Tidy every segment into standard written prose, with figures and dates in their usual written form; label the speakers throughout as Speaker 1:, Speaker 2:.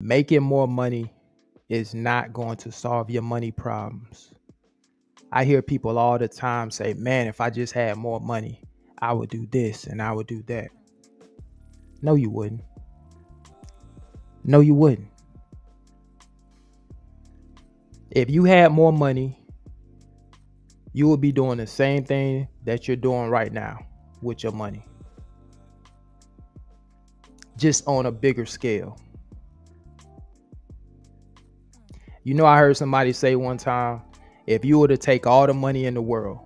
Speaker 1: Making more money is not going to solve your money problems. I hear people all the time say, man, if I just had more money, I would do this and I would do that. No, you wouldn't. No, you wouldn't. If you had more money, you would be doing the same thing that you're doing right now with your money, just on a bigger scale. You know, I heard somebody say one time, if you were to take all the money in the world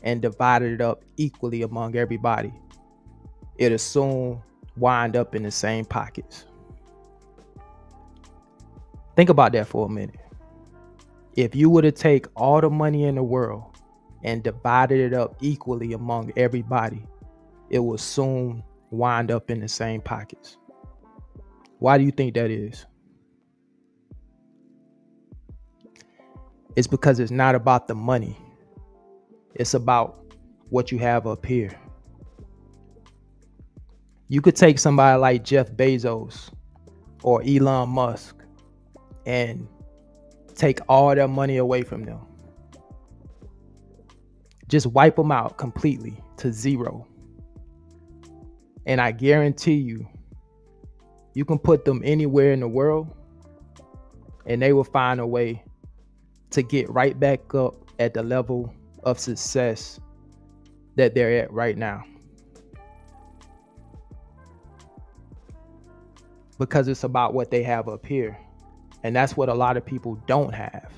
Speaker 1: and divided it up equally among everybody, it'll soon wind up in the same pockets. Think about that for a minute. If you were to take all the money in the world and divided it up equally among everybody, it will soon wind up in the same pockets. Why do you think that is? It's because it's not about the money. It's about what you have up here. You could take somebody like Jeff Bezos or Elon Musk and take all their money away from them. Just wipe them out completely to zero. And I guarantee you, you can put them anywhere in the world and they will find a way to get right back up at the level of success that they're at right now. Because it's about what they have up here. And that's what a lot of people don't have.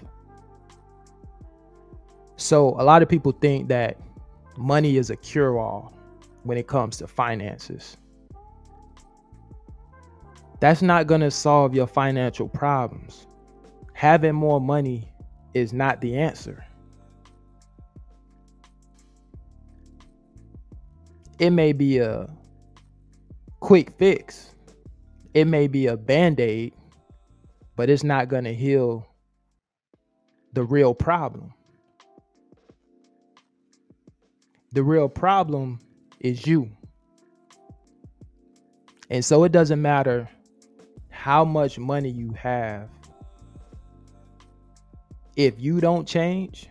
Speaker 1: So a lot of people think that money is a cure-all when it comes to finances. That's not going to solve your financial problems. Having more money is not the answer. It may be a quick fix. It may be a band-aid, but it's not going to heal the real problem. The real problem is you. And so it doesn't matter how much money you have. If you don't change,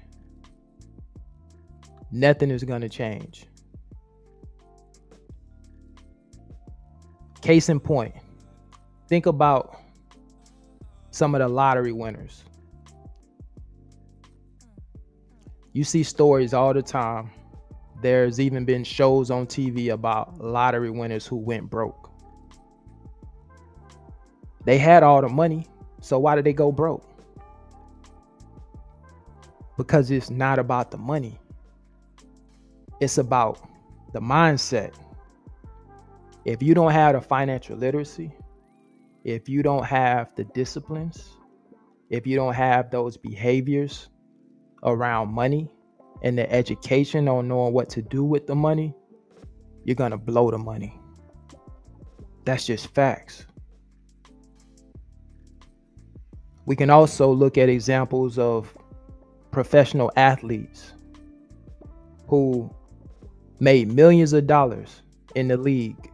Speaker 1: nothing is going to change. Case in point, think about some of the lottery winners. You see stories all the time. There's even been shows on TV about lottery winners who went broke. They had all the money, so why did they go broke? Because it's not about the money. It's about the mindset. If you don't have the financial literacy, if you don't have the disciplines, if you don't have those behaviors around money and the education on knowing what to do with the money, you're going to blow the money. That's just facts. We can also look at examples of professional athletes who made millions of dollars in the league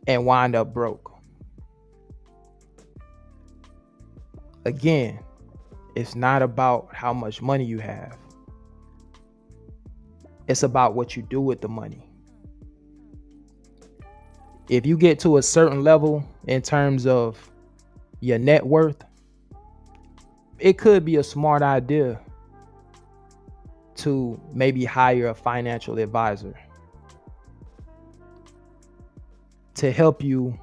Speaker 1: and wind up broke. Again, it's not about how much money you have. It's about what you do with the money. If you get to a certain level in terms of your net worth, it could be a smart idea to maybe hire a financial advisor to help you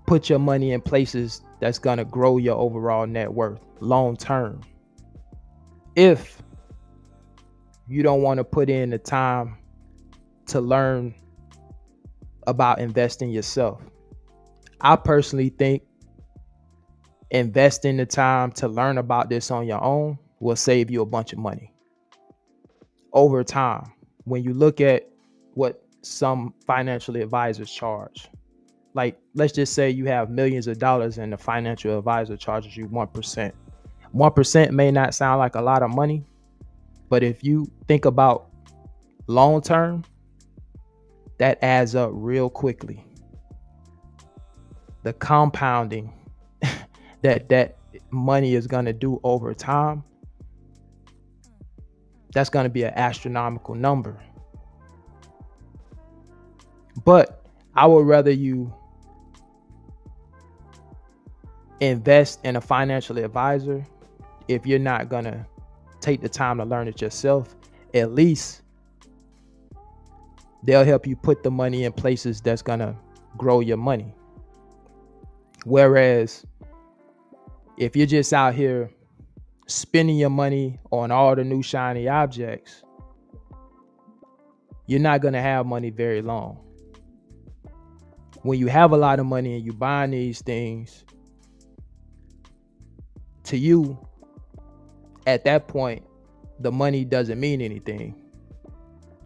Speaker 1: put your money in places that's going to grow your overall net worth long term. If you don't want to put in the time to learn about investing yourself, I personally think investing the time to learn about this on your own will save you a bunch of money over time. When you look at what some financial advisors charge, like let's just say you have millions of dollars and the financial advisor charges you 1%. 1% may not sound like a lot of money, but if you think about long term, that adds up real quickly. the compounding that money is going to do over time, that's going to be an astronomical number. But I would rather you invest in a financial advisor if you're not going to take the time to learn it yourself. At least they'll help you put the money in places that's going to grow your money. Whereas if you're just out here spending your money on all the new shiny objects, you're not going to have money very long. When you have a lot of money and you buying these things, to you, at that point, the money doesn't mean anything,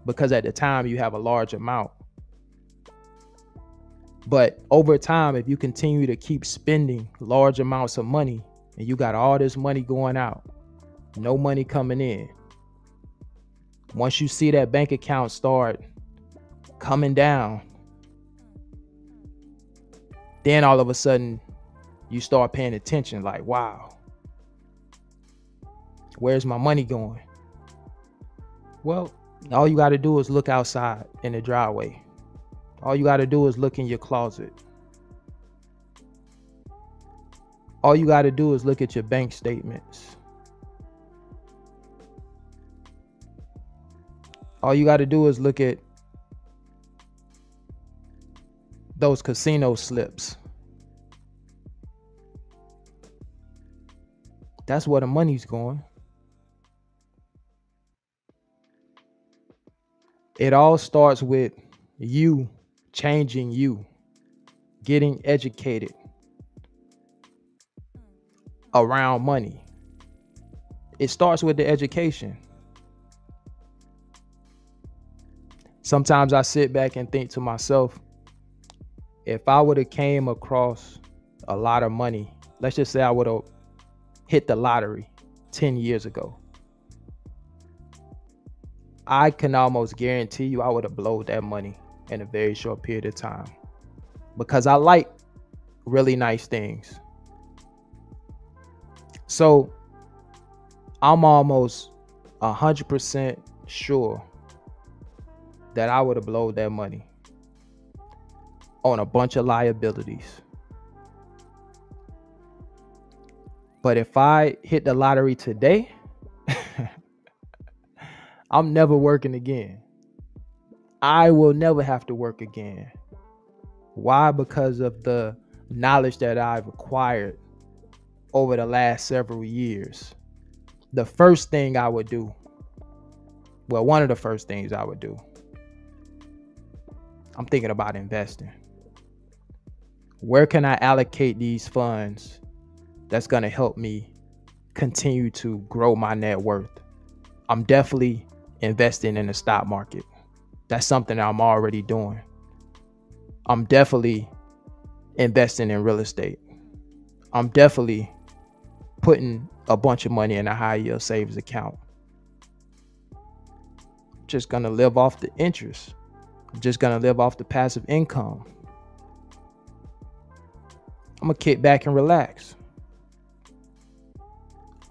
Speaker 1: because at the time you have a large amount. But over time, if you continue to keep spending large amounts of money and you got all this money going out, no money coming in, once you see that bank account start coming down, then all of a sudden you start paying attention, like, wow, where's my money going? Well, all you got to do is look outside in the driveway. All you got to do is look in your closet. All you got to do is look at your bank statements. All you got to do is look at those casino slips. That's where the money's going. It all starts with you changing you, getting educated around money. It starts with the education. Sometimes I sit back and think to myself, if I would have came across a lot of money, let's just say I would have hit the lottery 10 years ago, I can almost guarantee you I would have blown that money in a very short period of time, because I like really nice things. So I'm almost 100% sure that I would have blown that money on a bunch of liabilities. But if I hit the lottery today, I'm never working again. I will never have to work again. Why? Because of the knowledge that I've acquired over the last several years. The first thing I would do, well, one of the first things I would do, I'm thinking about investing. Where can I allocate these funds that's going to help me continue to grow my net worth? I'm definitely investing in the stock market. That's something that I'm already doing. I'm definitely investing in real estate. I'm definitely putting a bunch of money in a high yield savings account. I'm just going to live off the interest. I'm just going to live off the passive income. I'm going to kick back and relax.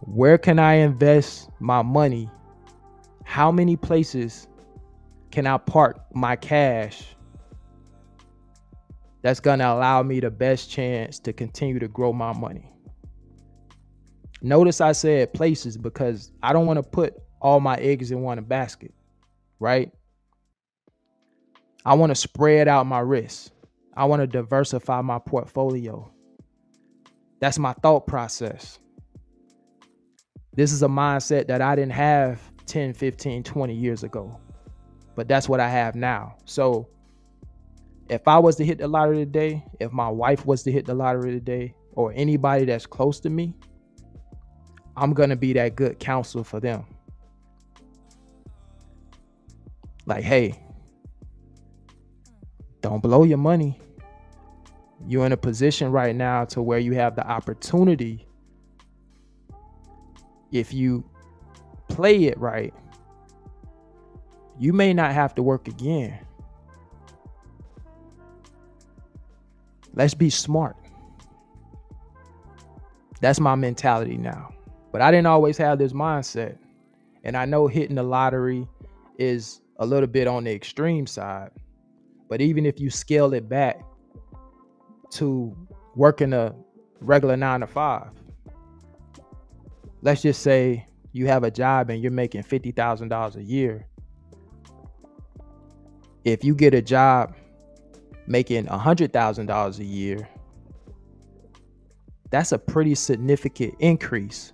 Speaker 1: Where can I invest my money? How many places can I park my cash that's going to allow me the best chance to continue to grow my money? Notice I said places, because I don't want to put all my eggs in one basket, right? I want to spread out my risks. I want to diversify my portfolio. That's my thought process. This is a mindset that I didn't have 10, 15, 20 years ago, but that's what I have now. So if I was to hit the lottery today, if my wife was to hit the lottery today, or anybody that's close to me, I'm going to be that good counsel for them. Like, hey, don't blow your money. You're in a position right now to where you have the opportunity, if you play it right, you may not have to work again. Let's be smart. That's my mentality now. But I didn't always have this mindset. And I know hitting the lottery is a little bit on the extreme side. But even if you scale it back to working a regular 9 to 5, let's just say you have a job and you're making $50,000 a year. If you get a job making $100,000 a year, that's a pretty significant increase.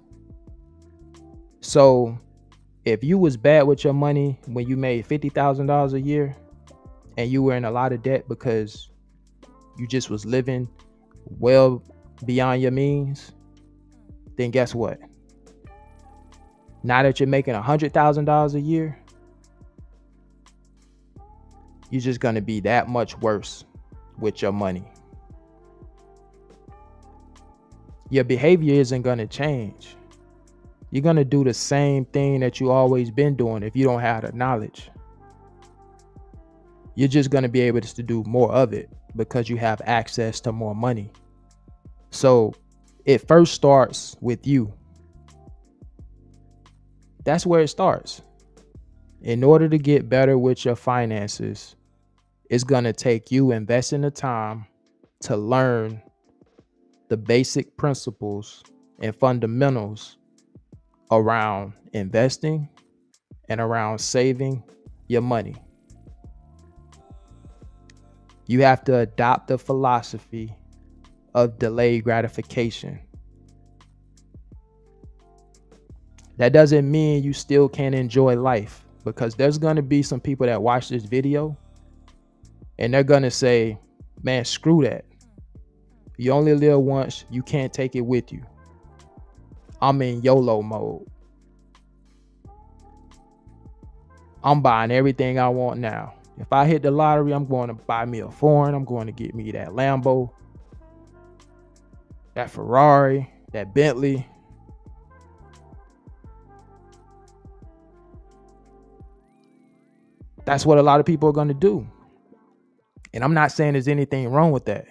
Speaker 1: So if you was bad with your money when you made $50,000 a year and you were in a lot of debt because you just was living well beyond your means, then guess what? Now that you're making $100,000 a year, you're just going to be that much worse with your money. Your behavior isn't going to change. You're going to do the same thing that you always been doing if you don't have the knowledge. You're just going to be able to do more of it because you have access to more money. So it first starts with you. That's where it starts. In order to get better with your finances, it's going to take you investing the time to learn the basic principles and fundamentals around investing and around saving your money. You have to adopt the philosophy of delayed gratification. That doesn't mean you still can't enjoy life, because there's going to be some people that watch this video and they're going to say, man, screw that. You only live once. You can't take it with you. I'm in YOLO mode. I'm buying everything I want now. If I hit the lottery, I'm going to buy me a foreign. I'm going to get me that Lambo, that Ferrari, that Bentley. That's what a lot of people are going to do. And I'm not saying there's anything wrong with that.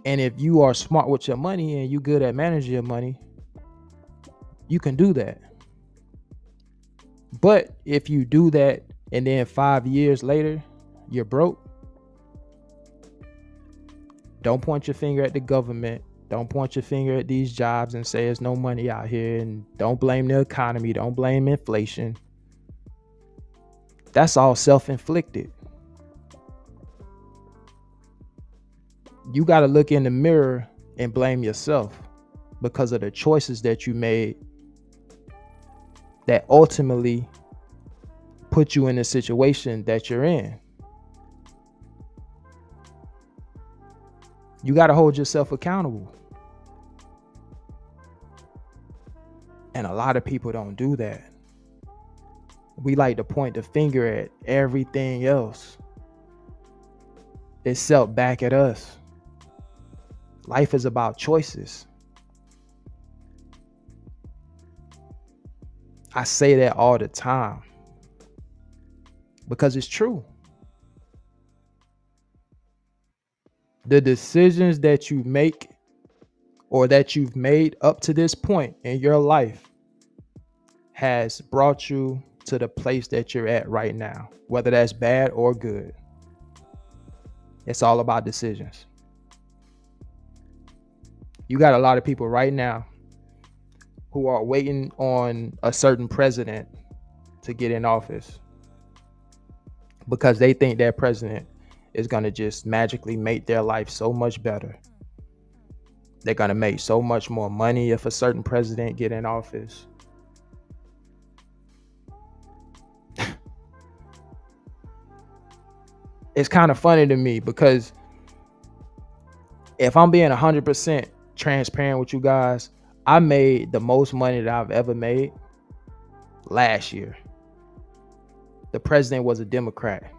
Speaker 1: And if you are smart with your money and you good at managing your money, you can do that. But if you do that and then 5 years later, you're broke, don't point your finger at the government. Don't point your finger at these jobs and say there's no money out here, and don't blame the economy. Don't blame inflation. That's all self-inflicted. You got to look in the mirror and blame yourself because of the choices that you made that ultimately put you in the situation that you're in. You got to hold yourself accountable. And a lot of people don't do that. We like to point the finger at everything else except back at us. Life is about choices. I say that all the time because it's true. The decisions that you make or that you've made up to this point in your life has brought you to the place that you're at right now, whether that's bad or good. It's all about decisions. You got a lot of people right now who are waiting on a certain president to get in office because they think that president is going to just magically make their life so much better. They're going to make so much more money if a certain president get in office. It's kind of funny to me because if I'm being 100% transparent with you guys, I made the most money that I've ever made last year. The president was a Democrat.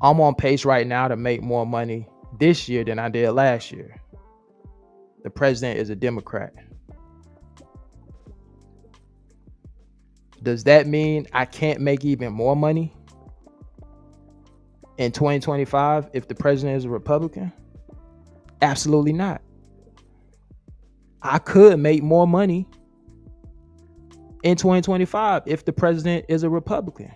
Speaker 1: I'm on pace right now to make more money this year than I did last year. The president is a Democrat. Does that mean I can't make even more money? in 2025 if the president is a Republican? Absolutely not. I could make more money in 2025 if the president is a Republican.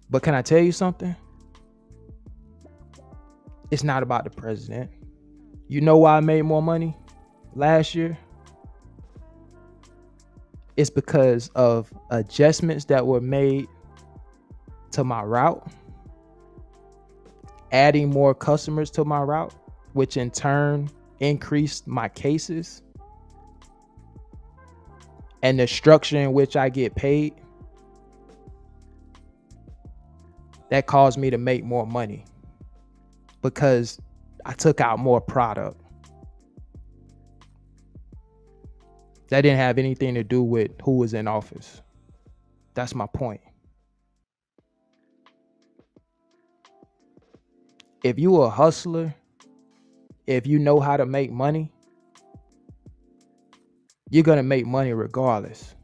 Speaker 1: But can I tell you something? It's not about the president. You know why I made more money last year? It's because of adjustments that were made to my route, adding more customers to my route, which in turn increased my cases, and the structure in which I get paid. That caused me to make more money because I took out more product. That didn't have anything to do with who was in office. That's my point. If you a hustler, if you know how to make money, you're going to make money regardless.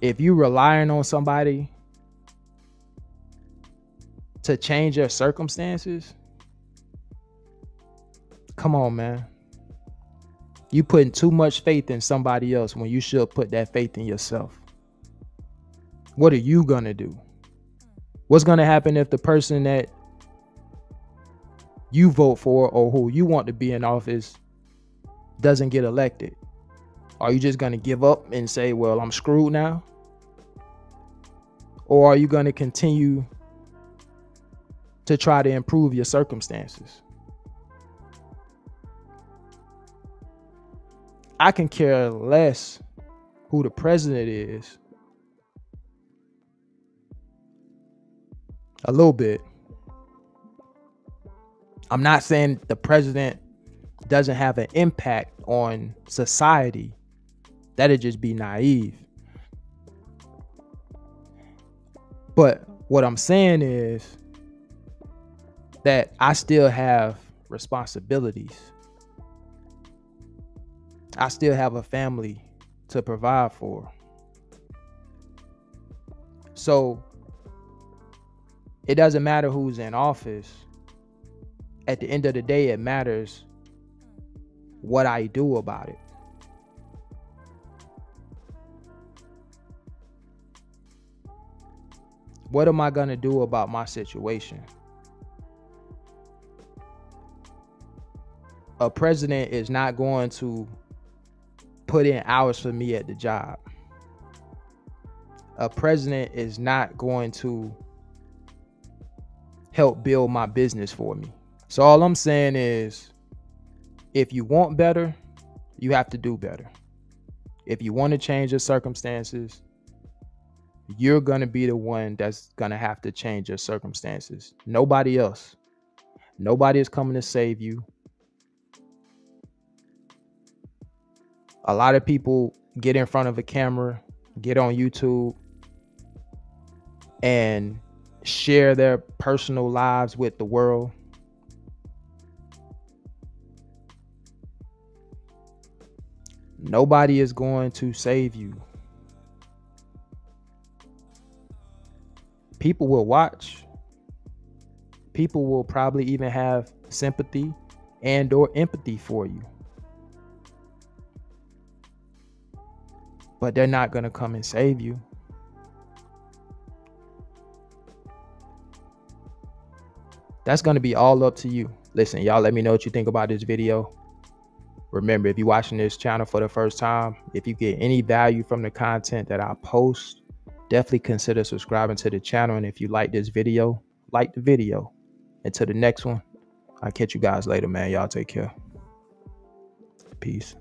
Speaker 1: If you relying on somebody to change your circumstances, come on, man. You putting too much faith in somebody else when you should put that faith in yourself. What are you going to do? What's going to happen if the person that you vote for or who you want to be in office doesn't get elected? Are you just going to give up and say, well, I'm screwed now? Or are you going to continue to try to improve your circumstances? I can care less who the president is. A little bit. I'm not saying the president doesn't have an impact on society. That'd just be naive. But what I'm saying is that I still have responsibilities. I still have a family to provide for. So it doesn't matter who's in office. At the end of the day, it matters what I do about it. What am I going to do about my situation? A president is not going to put in hours for me at the job. A president is not going to help build my business for me. So all I'm saying is, if you want better, you have to do better. If you want to change your circumstances, you're going to be the one that's going to have to change your circumstances. Nobody else. Nobody is coming to save you. A lot of people get in front of a camera, get on YouTube, and share their personal lives with the world. Nobody is going to save you. People will watch. People will probably even have sympathy and or empathy for you. But they're not going to come and save you. That's going to be all up to you. Listen, y'all, let me know what you think about this video. Remember, if you're watching this channel for the first time, if you get any value from the content that I post, definitely consider subscribing to the channel. And if you like this video, like the video. Until the next one, I'll catch you guys later, man. Y'all take care. Peace.